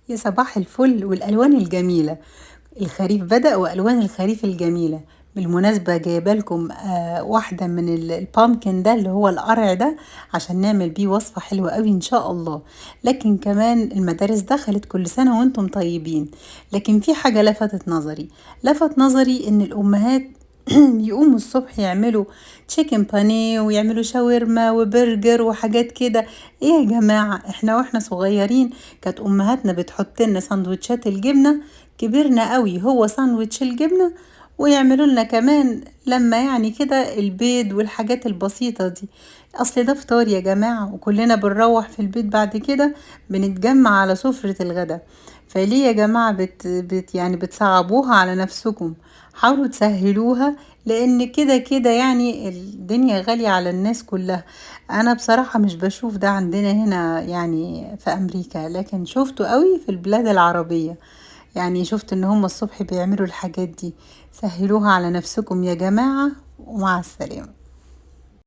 يا صباح الفل والألوان الجميلة. الخريف بدأ وألوان الخريف الجميلة. بالمناسبة جايبة لكم واحدة من البامكن ده اللي هو القرع ده عشان نعمل بيه وصفة حلوة قوي إن شاء الله. لكن كمان المدارس دخلت، كل سنة وانتم طيبين. لكن في حاجة لفت نظري إن الأمهات يقوموا الصبح يعملوا تشيكن بانيه ويعملوا شاورما وبرجر وحاجات كده. ايه يا جماعة، احنا واحنا صغيرين كانت امهاتنا بتحط لنا سندوتشات الجبنة. كبرنا قوي هو ساندوتش الجبنة، ويعملوا لنا كمان لما يعني كده البيض والحاجات البسيطة دي. اصل ده فطار يا جماعة، وكلنا بنروح في البيت بعد كده بنتجمع على سفرة الغداء. فليه يا جماعة يعني بتصعبوها على نفسكم؟ حاولوا تسهلوها، لان كده كده يعني الدنيا غالية على الناس كلها. انا بصراحة مش بشوف ده عندنا هنا يعني في امريكا، لكن شفته قوي في البلاد العربية. يعني شفت ان هم الصبح بيعملوا الحاجات دي. سهلوها على نفسكم يا جماعة، ومع السلامة.